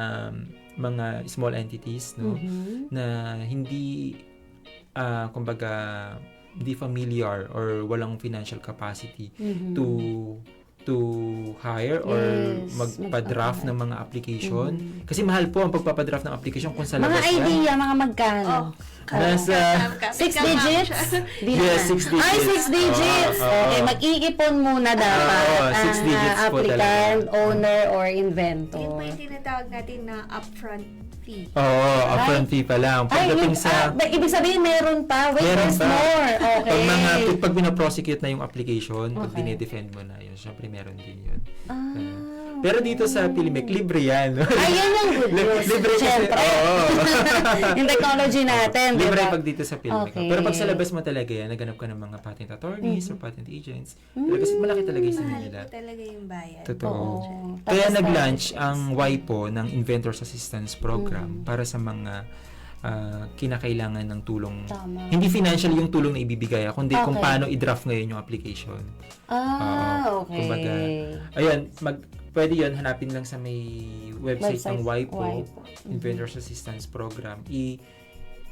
S4: small entities, no, na hindi kumbaga hindi familiar or walang financial capacity to hire or
S3: Yes,
S4: magpa-draft ng mga application. Kasi mahal po ang pagpapadraft ng application kung sa
S3: mga
S4: labas yan.
S3: idea, mga magkano?
S4: Nasa
S3: 6 digits?
S4: Yes, 6 digits.
S3: Ay, 6 digits!
S4: Oo.
S3: Okay, mag-iipon muna dapat
S4: Oo, 6
S3: ang
S4: digits po
S3: applicant,
S4: talaga.
S3: owner, or
S5: Yun
S3: inventor.
S5: po yung tinatawag natin na upfront fee.
S4: Oo, upfront fee pa lang. Pagdating sa
S3: ibig sabihin meron pa. Wait,
S4: Meron
S3: there's
S4: pa.
S3: more. Okay.
S4: pag pinaprosecute na yung application, pag
S3: Okay.
S4: dinedefend mo na, yun, syempre meron din yun.
S3: Ah,
S4: Pero dito sa PhilMec, libre yan.
S3: ay, yan yung good news.
S4: Libre kasi,
S3: Siyempre.
S4: oo.
S3: Yung technology natin, di
S4: Libre
S3: ba?
S4: pag dito sa PhilMec.
S3: Okay.
S4: Pero pag sa labas mo talaga yan, naganap ka ng mga patent attorneys or patent agents. Pero kasi malaki talaga yung sinin
S5: Mahal
S4: nila.
S5: po talaga yung bayad.
S4: Totoo.
S3: Oo.
S4: Kaya
S3: Tapos,
S4: nag-launch ang WIPO ng Inventors Assistance Program para sa mga kinakailangan ng tulong.
S3: Tama.
S4: Hindi financial yung tulong na ibibigay, kundi kung
S3: Okay.
S4: paano i-draft ngayon yung application. Oo.
S3: Okay.
S4: Kumbaga, ayun, pwede yun, hanapin lang sa may website ng WIPO,
S3: WIPO.
S4: Inventors Assistance Program.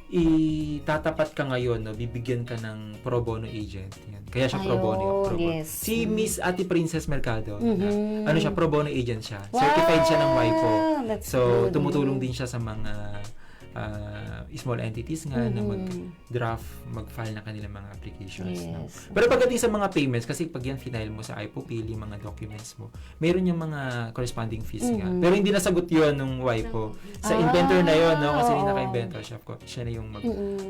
S4: Itatapat ka ngayon, no, bibigyan ka ng pro bono agent. Yan. Kaya siya pro bono.
S3: Ayun,
S4: Pro bono.
S3: yes.
S4: Si Miss Ate Princess Mercado,
S3: Mhm.
S4: ano siya, pro bono agent siya.
S3: Wow,
S4: Certified siya ng WIPO.
S3: that's
S4: So,
S3: good.
S4: tumutulong din siya sa mga small entities nga na mag-draft, mag-file na kanilang mga applications. No?
S3: Yes.
S4: Pero pagdating sa mga payments, kasi pag yan final mo sa IPOPIL, yung mga documents mo, meron yung mga corresponding fees nga. Pero hindi nasagot yun nung WIPO. Sa inventor na yun, no? Kasi yung naka-inventor siya na yung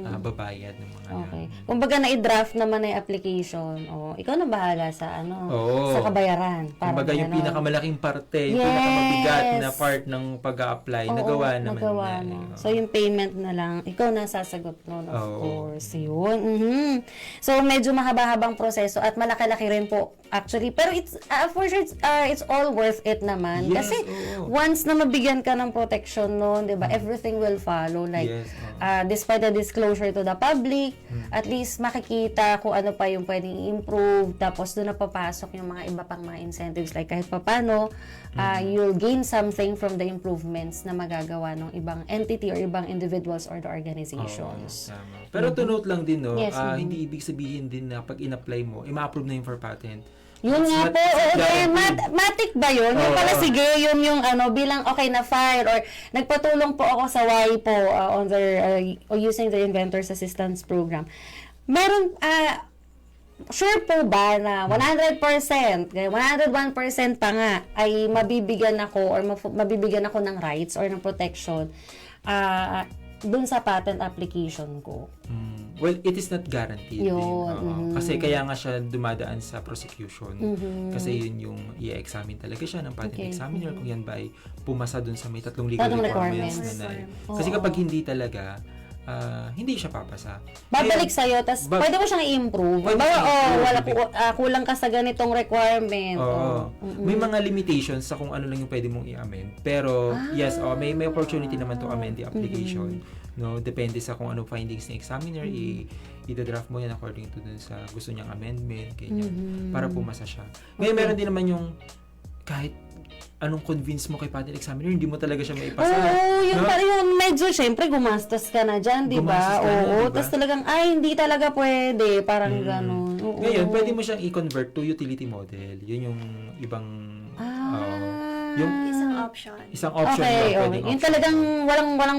S4: magbabayad ng mga
S3: Okay.
S4: yan.
S3: Kumbaga na-draft naman na yung application. Ikaw na bahala sa
S4: Oo.
S3: sa kabayaran. Parang
S4: Kumbaga yung
S3: ganon.
S4: pinakamalaking parte, yung
S3: Yes.
S4: pinakamabigat na part ng pag-a-apply,
S3: Oo,
S4: nagawa naman
S3: nagawa
S4: na.
S3: mo. So, yung payment na lang, ikaw na sasagot nun, of
S4: Oo.
S3: course. Yun. Mhm. So, medyo mahaba-habang proseso at malaki-laki rin po actually. Pero it's, for sure, it's all worth it naman.
S4: Yes,
S3: Kasi
S4: oo.
S3: once na mabigyan ka ng protection nun, di ba, everything will follow. Like,
S4: Yes, oo.
S3: despite the disclosure to the public, at least makikita kung ano pa yung pwedeng i-improve. Tapos, doon na papasok yung mga iba pang mga incentives. Like, kahit papano, you'll gain something from the improvements na magagawa ng ibang entity or ibang individuals or the organizations.
S4: Oo, tama. Pero to note lang din, no,
S3: Yes,
S4: hindi ibig sabihin din na pag in-apply mo, ma-approve na yung for patent.
S3: Yun
S4: It's
S3: nga
S4: not
S3: po, okay.
S4: guaranteed.
S3: Matic ba yun? Yung
S4: Oo.
S3: pala sige, yun yung bilang okay na file or nagpatulong po ako sa WIPO on their using the Inventors Assistance Program. Meron, sure po ba na 100%, 101% pa nga ay mabibigyan ako or mabibigyan ako ng rights or ng protection dun sa patent application ko?
S4: Well, it is not guaranteed
S3: Yun,
S4: din. Oo. Kasi kaya nga siya dumadaan sa prosecution. Kasi yun yung i-examine talaga siya ng patent
S3: Okay.
S4: examiner kung yan ba ay pumasa dun sa may tatlong legal
S3: Tatlong
S4: requirements.
S3: requirements.
S4: Kasi
S3: Oo.
S4: kapag hindi talaga, hindi siya papasa.
S3: Babalik
S4: Ngayon,
S3: sa'yo, tas pwede mo siyang i-improve.
S4: Pwede
S3: Bawa,
S4: i-improve,
S3: wala
S4: ibig-
S3: kulang ka sa ganitong requirement.
S4: Oo. May mga limitations sa kung ano lang yung pwede mong i-amend. Pero, yes, may opportunity naman to amend the application. No, depende sa kung ano findings ng examiner, ida-draft mo yan according to dun sa gusto niyang amendment, ganyan, para pumasa siya. Ngayon, meron din naman yung kahit anong convince mo kay patent examiner, hindi mo talaga siya maipasa.
S3: Oo, yung
S4: no?
S3: parang yung medyo, syempre, gumastos ka na dyan, di ba?
S4: Gumastos ka na,
S3: Oo,
S4: di ba?
S3: tapos talagang, ay, hindi talaga pwede. Parang gano'n. Oo.
S4: Ngayon, pwede mo siyang i-convert to utility model. Yun yung ibang, yung
S5: Isang option.
S4: isang option
S3: Okay,
S4: lang,
S3: okay.
S4: pwedeng
S3: Yung
S4: option.
S3: talagang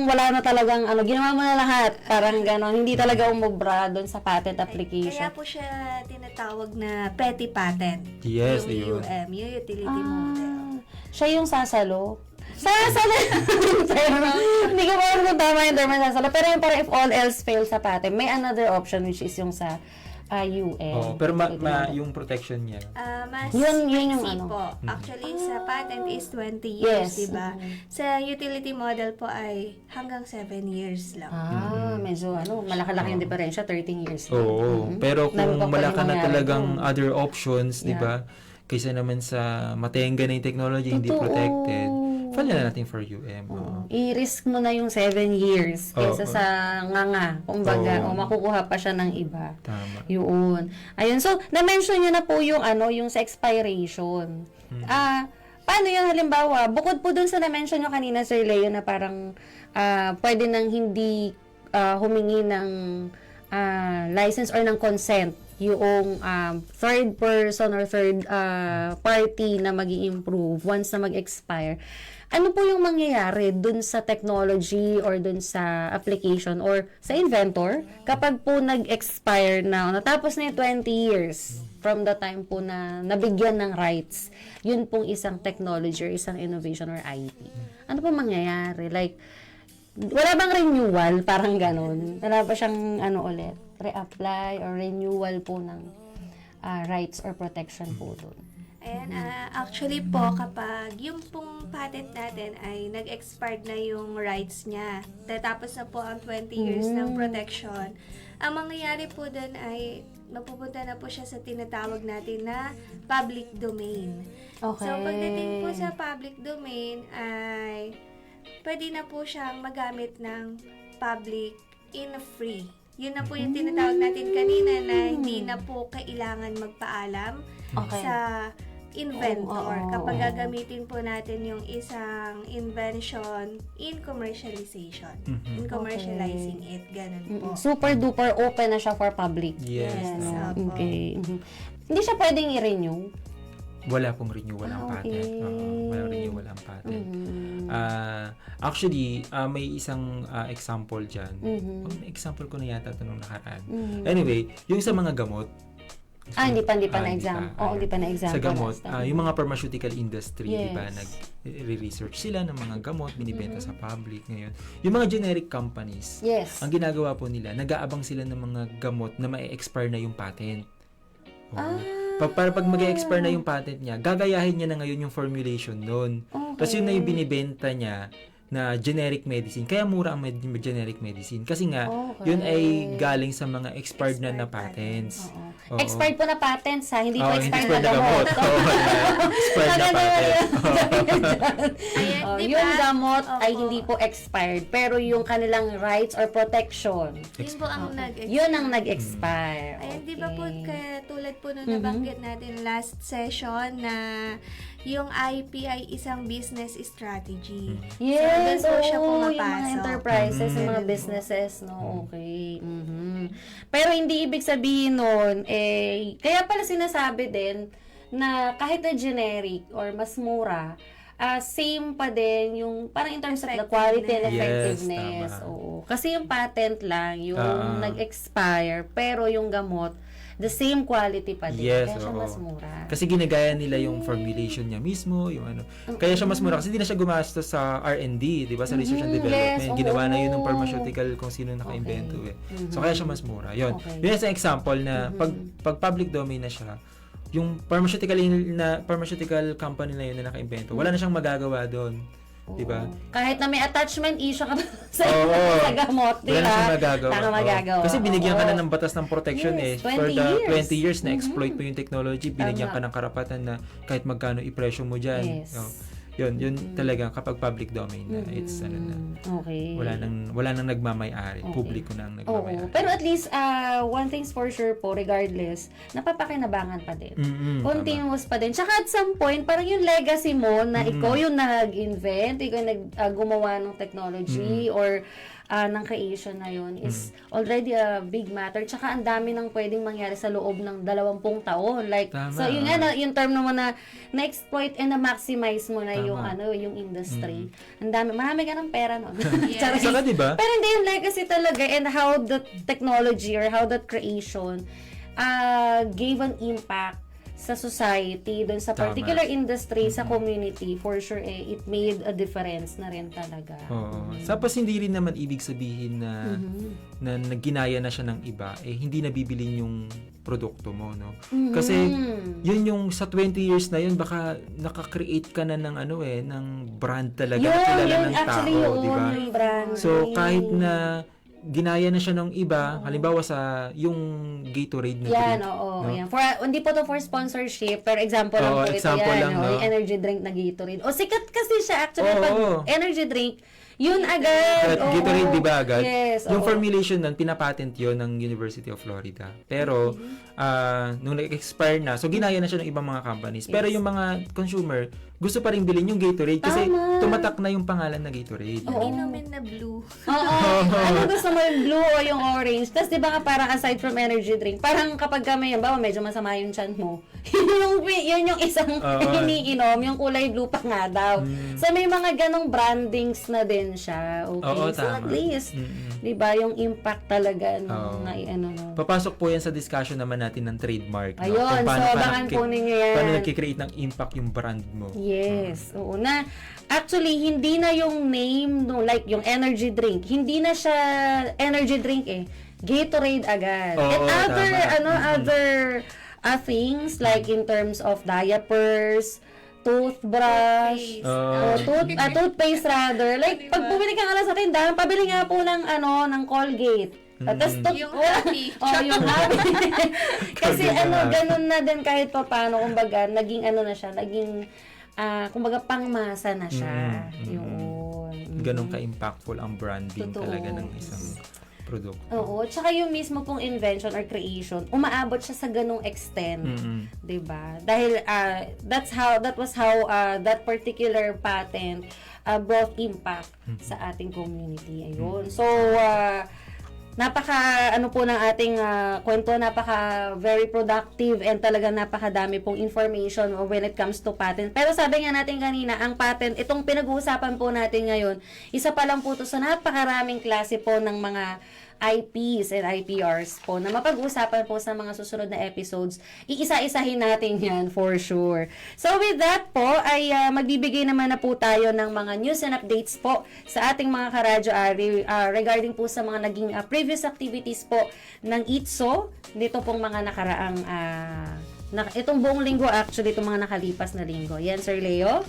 S3: wala na talagang, ginawa mo na lahat. Parang gano'n. Hindi talaga umubra doon sa patent application.
S5: Kaya po siya tinatawag na petty patent.
S4: Yes,
S5: yung
S4: ayun.
S5: UM, yung utility model.
S3: Siya yung sasalo. Sasalo! Hindi ko pa alam kung tama yung term na sasalo. Pero yung parang if all else fails sa patent, may another option which is yung sa UM.
S4: Oo, pero yung protection niya.
S5: Mas
S3: Yun yung
S5: flexi
S3: ano.
S5: po. Actually, sa patent is 20 years,
S3: Yes.
S5: di ba? Sa utility model po ay hanggang 7 years lang.
S3: Medyo malaki-laki yung diferensya, 13 years lang.
S4: Oo, pero
S3: Dami
S4: kung
S3: pa
S4: wala ka
S3: pwedeng
S4: na
S3: mangyari
S4: talagang
S3: doon.
S4: other options, di ba? Kaysa naman sa matenga na yung technology, hindi
S3: Totoo.
S4: protected, file na natin for UM. Oo.
S3: I-risk mo na yung 7 years kaysa
S4: Oo.
S3: sa nganga. Kumbaga,
S4: Oo.
S3: o makukuha pa siya ng iba.
S4: Tama.
S3: Yun. Ayun. So, na-mention nyo na po yung yung sa expiration. Paano yun halimbawa? Bukod po dun sa na-mention nyo kanina, Sir Leo, na parang pwede nang hindi humingi ng license or ng consent yung third person or third party na mag-i-improve once na mag-expire. Ano po yung mangyayari dun sa technology or dun sa application or sa inventor kapag po nag-expire na, natapos na yung 20 years from the time po na nabigyan ng rights, yun pong isang technology or isang innovation or IP. Ano po mangyayari? Like, wala bang renewal? Parang ganun. Wala ba siyang ulit? Reapply or renewal po ng rights or protection po doon?
S5: Ayan, actually po, kapag yung pong patent natin ay nag-expired na yung rights niya, tatapos na po ang 20 years ng protection, ang mangyayari po doon ay mapupunta na po siya sa tinatawag natin na public domain.
S3: Okay.
S5: So, pagdating po sa public domain ay pwede na po siyang magamit ng public in free. Yun na po yung tinatawag natin kanina na hindi na po kailangan magpaalam
S3: Okay.
S5: sa inventor
S3: Oo.
S5: kapag gagamitin po natin yung isang invention in commercialization. In commercializing it. Ganun po.
S3: Super duper open na siya for public.
S4: Yes.
S5: Opo.
S3: Okay. Hindi siya pwedeng i-renew.
S4: Wala pong renewal ang patent.
S3: Okay.
S4: Walang renewal ang patent. Actually, may isang example dyan. Example ko na yata ito nung nakaraan. Anyway, yung sa mga gamot,
S3: Hindi pa
S4: hindi
S3: na-exam.
S4: pa.
S3: Oo, hindi pa na-exam.
S4: Sa gamot, yung mga pharmaceutical industry,
S3: Yes.
S4: di ba, nag-research sila ng mga gamot, binibenta sa public ngayon. Yung mga generic companies,
S3: Yes.
S4: ang ginagawa po nila, nag-aabang sila ng mga gamot na ma-expire na yung patent. Oo. Para pag mag-expire na yung patent niya, gagayahin niya na ngayon yung formulation nun. Tapos yun na yung binibenta niya na generic medicine. Kaya mura ang generic medicine. Kasi nga, yun ay galing sa mga expired na patents. Oo.
S3: Expired po na patents ha, hindi po
S4: Oo, hindi
S3: expired na
S4: expired
S3: gamot.
S4: Oo, expired na patent.
S5: Ayan, di
S3: Yung
S5: ba?
S3: gamot ay
S5: Opo.
S3: hindi po expired, pero yung kanilang rights or protection,
S5: Yun po ang
S3: yun ang nag-expire.
S5: Ayan, di ba po, kaya tulad po nung nabanggit natin last session na yung IP ay isang business strategy.
S3: Yes,
S5: so, doon po siya
S3: yung mga
S5: pumapasok.
S3: enterprises, yung mga businesses, no? Okay. Pero hindi ibig sabihin nun, kaya pala sinasabi din na kahit na generic or mas mura, same pa din yung parang in terms of the quality and
S4: Yes,
S3: effectiveness.
S4: tama.
S3: Oo. Kasi yung patent lang, yung nag-expire, pero yung gamot, the same quality pa din.
S4: Yes,
S3: Kaya siya
S4: oo.
S3: mas mura.
S4: Kasi ginagaya nila yung formulation niya mismo, yung ano. Kaya siya mas mura kasi hindi na siya gumastos sa R&D, 'di ba? Sa research and development.
S3: yes,
S4: Ginawa na yun ng
S3: oo.
S4: pharmaceutical kung sino naka-invento eh. So kaya siya mas mura. Yun.
S3: Okay.
S4: Yun yung example na pag public domain na siya, yung pharmaceutical company na yun na naka-invento, wala na siyang magagawa doon. 'Di ba?
S3: Kahit na may attachment issue ka sa,
S4: Oo.
S3: sa gamot, di
S4: Wala na
S3: ba?
S4: siyang magagawa.
S3: Wala
S4: Oo.
S3: magagawa.
S4: Kasi binigyan ka na
S3: Oo.
S4: ng batas ng protection
S3: Yes,
S4: For
S3: 20
S4: the
S3: years.
S4: 20 years na exploit mo yung technology, binigyan
S3: Tama.
S4: ka ng karapatan na kahit magkano i-presyo mo dyan.
S3: Yes.
S4: yun talaga kapag public domain na, it's ano na,
S3: Okay.
S4: wala nang nagmamay-ari, publiko na ang
S3: Oo.
S4: nagmamay-ari.
S3: Pero at least, one thing's for sure po, regardless, napapakinabangan pa din. Continuous pa din. Tsaka at some point, parang yung legacy mo na ikaw yung nag-invent, ikaw yung gumawa ng technology or ng creation na yun is already a big matter. Tsaka ang dami nang pwedeng mangyari sa loob ng 20 taon. Like,
S4: Tama.
S3: so yun nga, yung term naman na na-exploit and na-maximize mo na yung yung industry. Ang dami, marami ka ng pera no.
S5: Yes.
S4: Saka diba?
S3: Pero hindi yung legacy talaga and how the technology or how that creation gave an impact sa society, dun sa
S4: Tama.
S3: particular industry, sa community, for sure, it made a difference na rin talaga.
S4: Oo. Tapos hindi rin naman ibig sabihin na na ginaya na siya ng iba, hindi nabibili yung produkto mo, no? Kasi yun yung sa 20 years na yun, baka naka-create ka na ng ng brand talaga na kilala ng
S3: actually
S4: tao,
S3: yun,
S4: di ba?
S3: yung brand.
S4: So kahit na ginaya na siya ng iba, halimbawa sa yung Gatorade na
S3: Yan,
S4: drink,
S3: oo.
S4: no?
S3: Yan. Hindi po to for sponsorship, pero example lang
S4: Oo,
S3: po ito
S4: example
S3: yan.
S4: lang,
S3: No?
S4: no?
S3: Yung energy drink na Gatorade. O sikat kasi siya actually
S4: Oo.
S3: pag energy drink, yun agad. Oo.
S4: Gatorade, di ba agad?
S3: Yes.
S4: Yung
S3: oo.
S4: formulation nun, pinapatent yun ng University of Florida. Pero, nung nag-expire na, so ginaya na siya ng ibang mga companies. Pero yung mga consumer, gusto pa rin bilhin yung Gatorade kasi
S3: Tama.
S4: tumatak na yung pangalan na Gatorade.
S3: Oo.
S5: Inumin na blue.
S3: Oo. Ano gusto mo, yung blue o yung orange? Tapos di ba nga parang aside from energy drink, parang kapag kami, bawa medyo masama yung chan mo, yun yung isang iniinom, yung kulay blue pa nga daw. So may mga ganong brandings na din siya. Okay.
S4: Oo,
S3: So at
S4: tama.
S3: least, di ba, yung impact talaga
S4: Oo.
S3: nung no.
S4: Papasok po yan sa discussion naman natin ng trademark. No?
S3: Ayun,
S4: Kung
S3: so abangan po ninyo yan.
S4: Paano nagkikreate ng impact yung brand mo.
S3: Yes. Oo na. Actually, hindi na yung name no, like yung energy drink. Hindi na siya energy drink Gatorade agad.
S4: Oo,
S3: And other
S4: tama.
S3: other things like in terms of diapers, toothbrush, toothpaste rather. Like pag bumili ka nga sa tindahan, pabili nga po ng Colgate. Tapos
S5: Yung Happy.
S3: yung Happy. Kasi
S4: Colgate
S3: ganun na din kahit pa paano, kumbaga, naging na siya, naging kumbaga pangmasa na siya. Yun.
S4: Ganun ka-impactful ang branding
S3: Totoo.
S4: talaga ng isang produkto.
S3: Oo, tsaka yung mismo pong invention or creation, umaabot siya sa ganung extent, 'di ba? Dahil that was how that particular patent brought impact sa ating community. Ayun. So napaka po ng ating kwento, napaka very productive and talaga napakadami pong information when it comes to patent. Pero sabi nga natin kanina, ang patent, itong pinag-uusapan po natin ngayon, isa pa lang po to sa napakaraming klase po ng mga IPs and IPRs po na mapag-usapan po sa mga susunod na episodes. Iisa-isahin natin yan for sure. So with that po, ay magbibigay naman na po tayo ng mga news and updates po sa ating mga karadyo regarding po sa mga naging previous activities po ng ITSO dito pong mga nakaraang itong buong linggo, actually itong mga nakalipas na linggo. Yan, Sir Leo?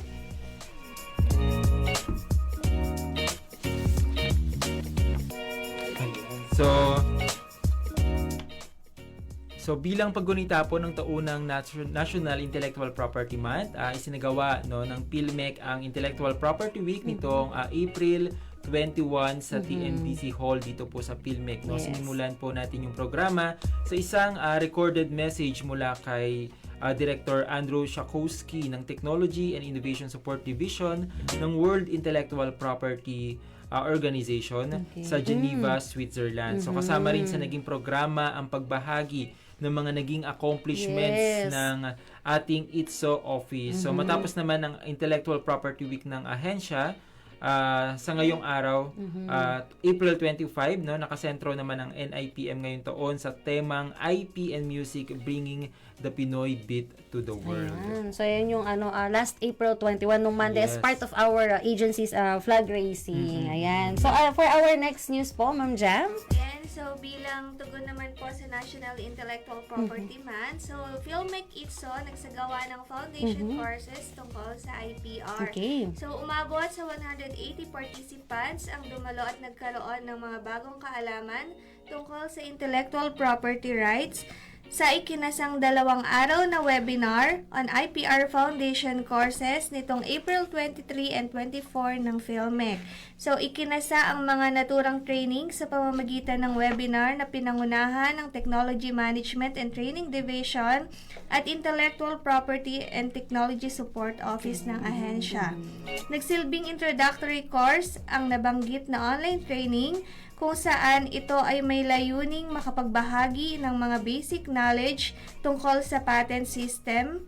S4: So bilang paggunita po ng taunang National Intellectual Property Month, isinagawa ng PhilMec ang Intellectual Property Week nitong April 21 sa TNBC Hall dito po sa PhilMec.
S3: Yes.
S4: Sinimulan po natin yung programa sa isang recorded message mula kay Director Andrew Shakowski ng Technology and Innovation Support Division ng World Intellectual Property Organization sa Geneva, Switzerland. So kasama rin sa naging programa ang pagbahagi ng mga naging accomplishments ng ating ITSO office. So matapos naman ang Intellectual Property Week ng ahensya, sa ngayong araw, April 25, nakasentro naman ang NIPM ngayon taon sa temang IP and Music Bringing the Pinoy Beat to the World.
S3: Ayan. So, yan yung last April 21 nung Monday as
S4: Yes.
S3: part of our agency's flag raising. Ayan. So, for our next news po, Ma'am Jam.
S5: Yan, so bilang tugon naman po sa National Intellectual Property Month, so PhilMec ITSO nagsagawa ng foundation courses tungkol sa IPR.
S3: Okay.
S5: So umabot sa 180 participants ang dumalo at nagkaroon ng mga bagong kaalaman tungkol sa intellectual property rights. sa ikinasang 2 araw na webinar on IPR Foundation courses nitong April 23 and 24 ng PhilMec. So, ikinasa ang mga naturang training sa pamamagitan ng webinar na pinangunahan ng Technology Management and Training Division at Intellectual Property and Technology Support Office ng ahensya. Nagsilbing introductory course ang nabanggit na online training kung saan ito ay may layuning makapagbahagi ng mga basic knowledge tungkol sa patent system,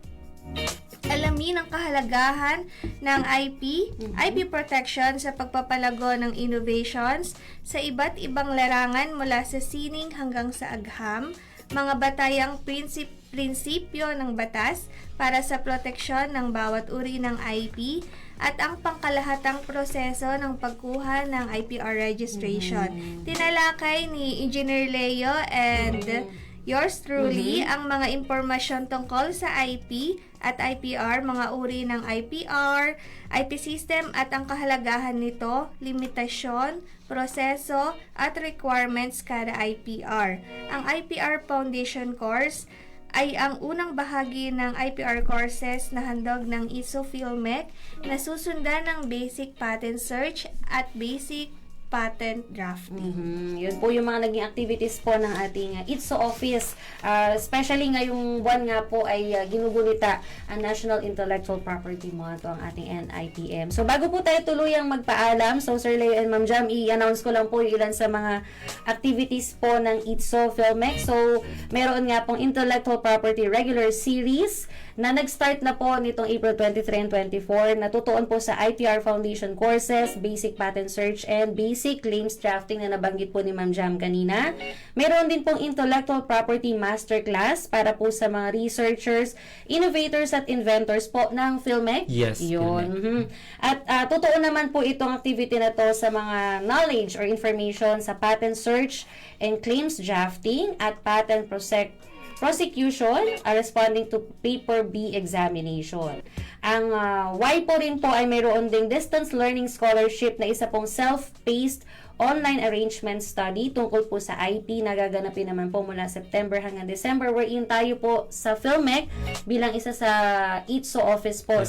S5: alamin ang kahalagahan ng IP protection sa pagpapalago ng innovations sa iba't ibang larangan mula sa sining hanggang sa agham, mga batayang prinsipyo ng batas para sa proteksyon ng bawat uri ng IP, at ang pangkalahatang proseso ng pagkuha ng IPR registration. Tinalakay ni Engineer Leo and yours truly ang mga impormasyon tungkol sa IP at IPR, mga uri ng IPR, IP system at ang kahalagahan nito, limitasyon, proseso at requirements kada IPR. Ang IPR Foundation course ay ang unang bahagi ng IPR courses na handog ng ISO PhilMec na susundan ng Basic Patent Search at Basic Patent Drafting.
S3: Yun po yung mga naging activities po ng ating ITSO office. Especially ngayong buwan nga po ay ginugunita ang National Intellectual Property Month, ang ating NIPM. So bago po tayo tuluyang magpaalam, so Sir Leo and Ma'am Jam, i-announce ko lang po yung ilan sa mga activities po ng ITSO PhilMec. So meron nga pong Intellectual Property Regular Series na nag-start na po nitong April 23 and 24. Natutuon po sa IPR Foundation courses, Basic Patent Search, and Basic Claims Drafting na nabanggit po ni Ma'am Jam kanina. Meron din pong Intellectual Property Masterclass para po sa mga researchers, innovators at inventors po ng PhilMec.
S4: Yes,
S3: yun. At totoo naman po itong activity na to sa mga knowledge or information sa patent search and claims drafting at patent prosecution responding to paper B examination. Ang Y po rin po ay mayroon ding distance learning scholarship na isa pong self-paced online arrangement study tungkol po sa IP na gaganapin naman po mula September hanggang December, wherein tayo po sa PhilMec bilang isa sa ITSO office po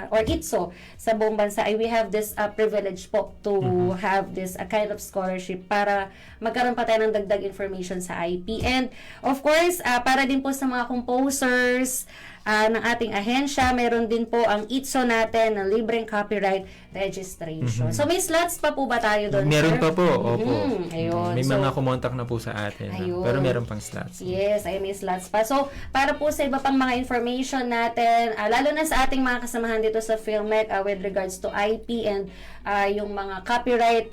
S3: or ITSO sa buong bansa ay we have this privilege po to have this kind of scholarship para magkaroon pa tayo ng dagdag information sa IP. And of course, para din po sa mga composers ng ating ahensya, meron din po ang ITSO natin na libreng copyright registration. So may slots pa po ba tayo doon?
S4: Meron
S3: sir?
S4: pa po, opo.
S3: Ayun.
S4: May
S3: So,
S4: mga kumontak na po sa atin.
S3: Ayun.
S4: Pero meron pang slots.
S3: yes, ay may slots pa. So, para po sa iba pang mga information natin, lalo na sa ating mga kasamahan dito sa PhilMec with regards to IP and yung mga copyright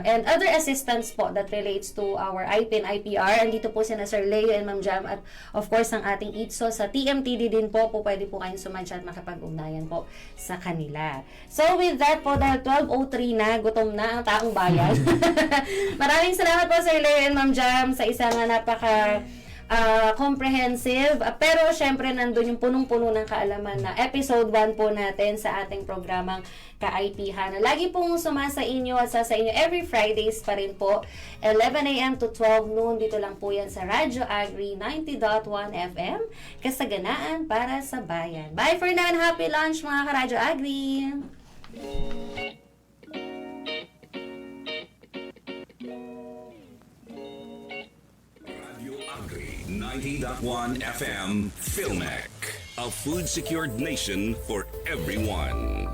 S3: and other assistance po that relates to our IP and IPR. Andito po sina Sir Leo and Ma'am Jam at of course ang ating ITSO sa TMTD din po pwede po kayong sumadya at makapag-ugnayan po sa kanila. So with that po, dahil 12:03 na, gutom na ang taong bayan. Maraming salamat po Sir Leo and Ma'am Jam sa isang napaka comprehensive, pero syempre nandun yung punong-puno ng kaalaman na episode 1 po natin sa ating programang Ka-IP-han. Lagi pong sumasa inyo at sa inyo every Fridays pa rin po, 11 a.m. to 12 noon. Dito lang po yan sa Radyo Agri 90.1 FM, kasaganaan para sa bayan. Bye for now and happy lunch mga ka-Radyo Agri!
S2: Radio Agri 90.1 FM PhilMec, a food secured nation for everyone.